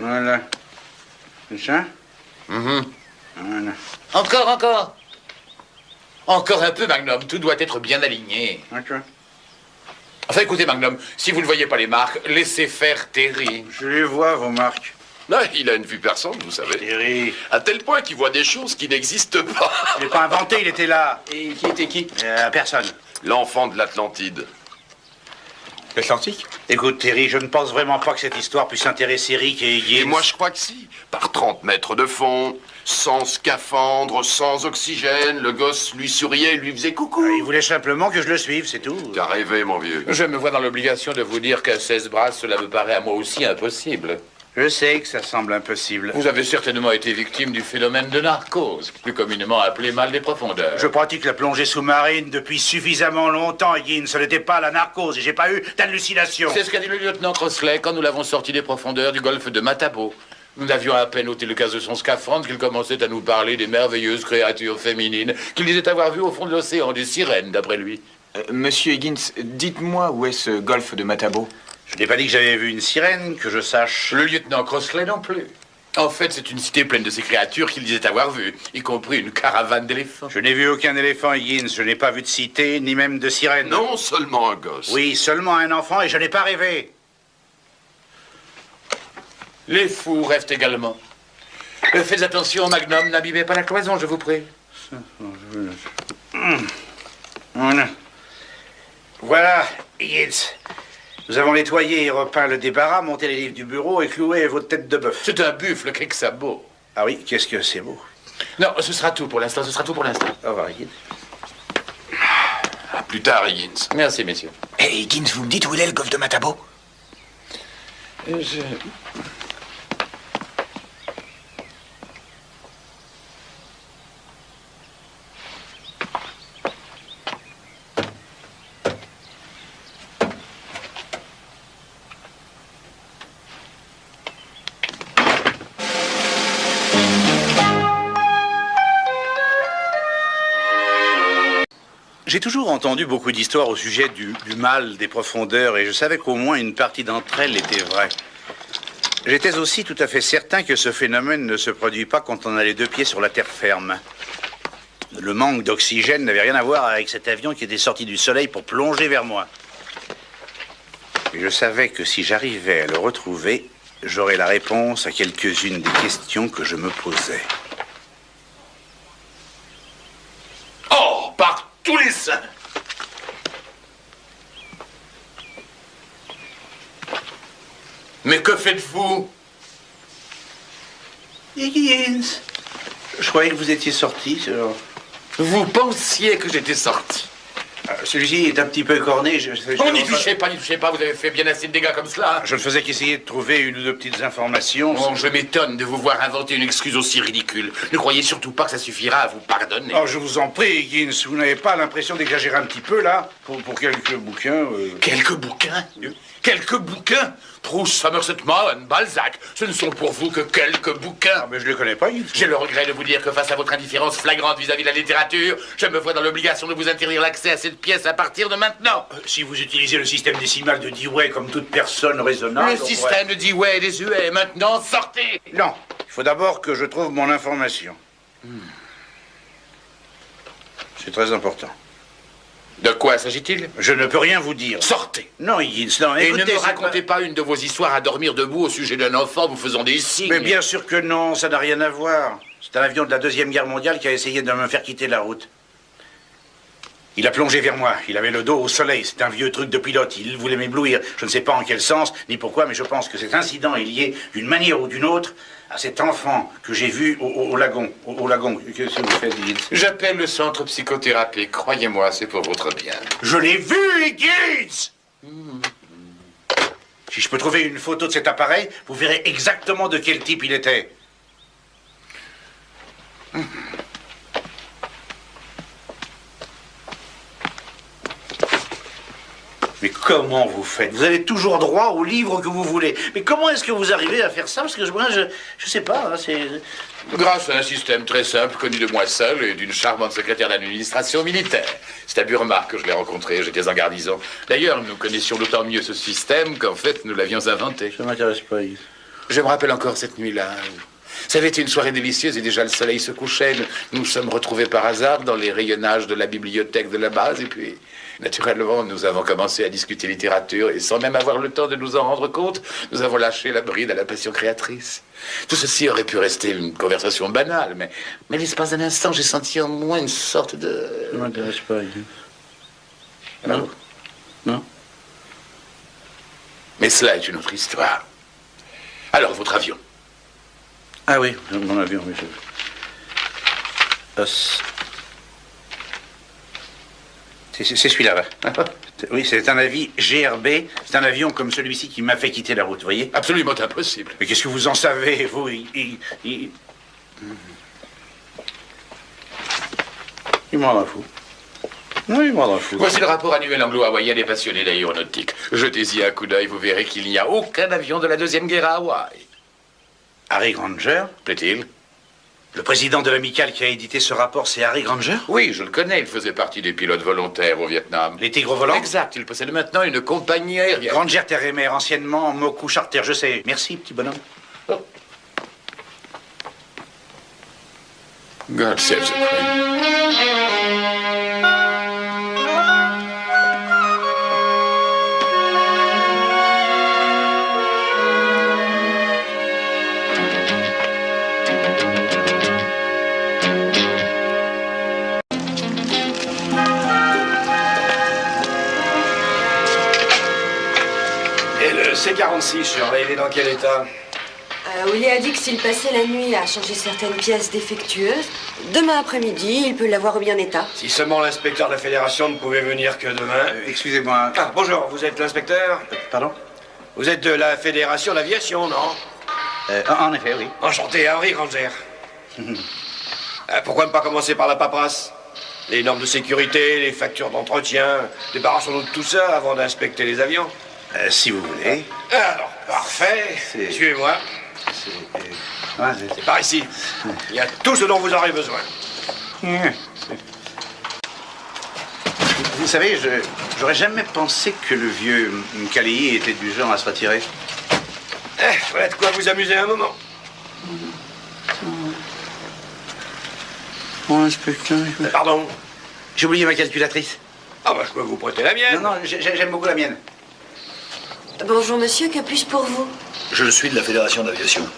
Voilà. C'est ça? Voilà. Encore. Encore un peu, Magnum. Tout doit être bien aligné. D'accord. Enfin, écoutez, Magnum, si vous ne voyez pas les marques, laissez faire Terry. Je les vois, vos marques. Là, il a une vue perçante, vous savez. Terry. À tel point qu'il voit des choses qui n'existent pas. Je l'ai pas inventé, il était là. Et qui était qui? Personne. L'enfant de l'Atlantide. L'Atlantique? Écoute, Terry, je ne pense vraiment pas que cette histoire puisse intéresser Rick et Higgins. Et moi, je crois que si. Par 30 mètres de fond, sans scaphandre, sans oxygène, le gosse lui souriait, lui faisait coucou. Il voulait simplement que je le suive, c'est tout. T'as rêvé, mon vieux. Je me vois dans l'obligation de vous dire qu'à 16 bras, cela me paraît à moi aussi impossible. Je sais que ça semble impossible. Vous avez certainement été victime du phénomène de narcose, plus communément appelé mal des profondeurs. Je pratique la plongée sous-marine depuis suffisamment longtemps, Higgins. Ce n'était pas la narcose et j'ai pas eu d'hallucination. C'est ce qu'a dit le lieutenant Crossley quand nous l'avons sorti des profondeurs du golfe de Matabo. Nous n'avions à peine ôté le casque de son scaphandre qu'il commençait à nous parler des merveilleuses créatures féminines qu'il disait avoir vues au fond de l'océan, des sirènes, d'après lui. Monsieur Higgins, dites-moi où est ce golfe de Matabo? Je n'ai pas dit que j'avais vu une sirène, que je sache. Le lieutenant Crossley non plus. En fait, c'est une cité pleine de ces créatures qu'il disait avoir vues, y compris une caravane d'éléphants. Je n'ai vu aucun éléphant, Higgins. Je n'ai pas vu de cité, ni même de sirène. Non seulement un gosse. Oui, seulement un enfant et je n'ai pas rêvé. Les fous rêvent également. Faites attention, Magnum, n'abîmez pas la cloison, je vous prie. Voilà. Voilà, Higgins. Nous avons nettoyé et repeint le débarras, monté les livres du bureau et cloué votre tête de bœuf. C'est un buffle, qu'est-ce que ça beau. Ah oui, qu'est-ce que c'est beau. Non, ce sera tout pour l'instant, ce sera tout pour l'instant. Au revoir, Higgins. À plus tard, Higgins. Merci, messieurs. Hé, Higgins, vous me dites où il est le golfe de Matabo? J'ai toujours entendu beaucoup d'histoires au sujet du mal des profondeurs et je savais qu'au moins une partie d'entre elles était vraie. J'étais aussi tout à fait certain que ce phénomène ne se produit pas quand on a les deux pieds sur la terre ferme. Le manque d'oxygène n'avait rien à voir avec cet avion qui était sorti du soleil pour plonger vers moi. Et je savais que si j'arrivais à le retrouver, j'aurais la réponse à quelques-unes des questions que je me posais. Oh, par tous les saints! Mais que faites-vous? Higgins, je croyais que vous étiez sorti. Vous pensiez que j'étais sorti? Celui-ci est un petit peu corné. Oh, n'y touchez pas, vous avez fait bien assez de dégâts comme cela. Je ne faisais qu'essayer de trouver une ou deux petites informations. Oh, je m'étonne de vous voir inventer une excuse aussi ridicule. Ne croyez surtout pas que ça suffira à vous pardonner. Oh, je vous en prie, Higgins, vous n'avez pas l'impression d'exagérer un petit peu, là, pour quelques bouquins Quelques bouquins? Quelques bouquins? Proust, Somerset Maugham, Balzac, ce ne sont pour vous que quelques bouquins. Ah, mais je les connais pas, Higgins. J'ai le regret de vous dire que face à votre indifférence flagrante vis-à-vis de la littérature, je me vois dans l'obligation de vous interdire l'accès à cette pièce à partir de maintenant. Si vous utilisez le système décimal de Dewey comme toute personne raisonnable... Le système de Dewey est désuet. Maintenant, sortez! Non, il faut d'abord que je trouve mon information. C'est très important. De quoi s'agit-il? Je ne peux rien vous dire. Sortez! Non, Higgins, non, Et écoutez... ne me racontez pas une de vos histoires à dormir debout au sujet d'un enfant vous faisant des signes. Mais bien sûr que non, ça n'a rien à voir. C'est un avion de la Deuxième Guerre mondiale qui a essayé de me faire quitter la route. Il a plongé vers moi. Il avait le dos au soleil. C'est un vieux truc de pilote. Il voulait m'éblouir. Je ne sais pas en quel sens, ni pourquoi, mais je pense que cet incident est lié, d'une manière ou d'une autre, à cet enfant que j'ai vu au lagon. Au lagon. Qu'est-ce que vous faites, Higgins? J'appelle le centre psychothérapie. Croyez-moi, c'est pour votre bien. Je l'ai vu, Higgins! Si je peux trouver une photo de cet appareil, vous verrez exactement de quel type il était. Mais comment vous faites? Vous allez toujours droit au livre que vous voulez. Mais comment est-ce que vous arrivez à faire ça? Parce que moi, je sais pas, hein, c'est... Grâce à un système très simple, connu de moi seul et d'une charmante secrétaire d'administration militaire. C'est à Burma que je l'ai rencontré, j'étais en garnison. D'ailleurs, nous connaissions d'autant mieux ce système qu'en fait, nous l'avions inventé. Ça m'intéresse pas, Yves. Je me rappelle encore cette nuit-là. Ça avait été une soirée délicieuse et déjà le soleil se couchait. Nous nous sommes retrouvés par hasard dans les rayonnages de la bibliothèque de la base et puis, naturellement, nous avons commencé à discuter littérature et sans même avoir le temps de nous en rendre compte, nous avons lâché la bride à la passion créatrice. Tout ceci aurait pu rester une conversation banale, mais l'espace d'un instant, j'ai senti en moi une sorte de... Ça ne m'intéresse pas, Guy. Non. Non. Mais cela est une autre histoire. Alors, votre avion. Ah oui, mon avion, oui. C'est celui-là, là. Oui, c'est un avis GRB. C'est un avion comme celui-ci qui m'a fait quitter la route, vous voyez? Absolument impossible. Mais qu'est-ce que vous en savez, vous? Il m'en rend fou. Oui, il m'en rend fou. Voici le rapport annuel anglo-hawaïen des passionnés d'aéronautique. Jetez-y un coup d'œil, vous verrez qu'il n'y a aucun avion de la Deuxième Guerre à Hawaï. Harry Granger? Plaît-il? Le président de l'amicale qui a édité ce rapport, c'est Harry Granger? Oui, je le connais, il faisait partie des pilotes volontaires au Vietnam. Les tigres volants? Exact, il possède maintenant une compagnie aérienne. Granger Terre et Mer, anciennement Moku Charter, je sais. Merci, petit bonhomme. Oh. God save the Queen. C46, Shirley, il est dans quel état? Willy a dit que s'il passait la nuit à changer certaines pièces défectueuses, demain après-midi, il peut l'avoir remis en état. Si seulement l'inspecteur de la fédération ne pouvait venir que demain. Excusez-moi. Ah, bonjour, vous êtes l'inspecteur? Pardon? Vous êtes de la fédération d'aviation, non? En effet, oui. Enchanté, Harry Granger. Pourquoi ne pas commencer par la paperasse? Les normes de sécurité, les factures d'entretien. Débarrassons-nous de tout ça avant d'inspecter les avions. Si vous voulez. Alors, parfait. Suivez-moi. C'est par ici. Il y a tout ce dont vous aurez besoin. Vous savez, j'aurais jamais pensé que le vieux Mkalayi était du genre à se retirer. Voilà de quoi vous amuser un moment. Inspecteur. Pardon. J'ai oublié ma calculatrice. Ah bah je peux vous prêter la mienne. Non, j'aime beaucoup la mienne. Bonjour monsieur, que puis-je pour vous? Je suis de la Fédération d'aviation.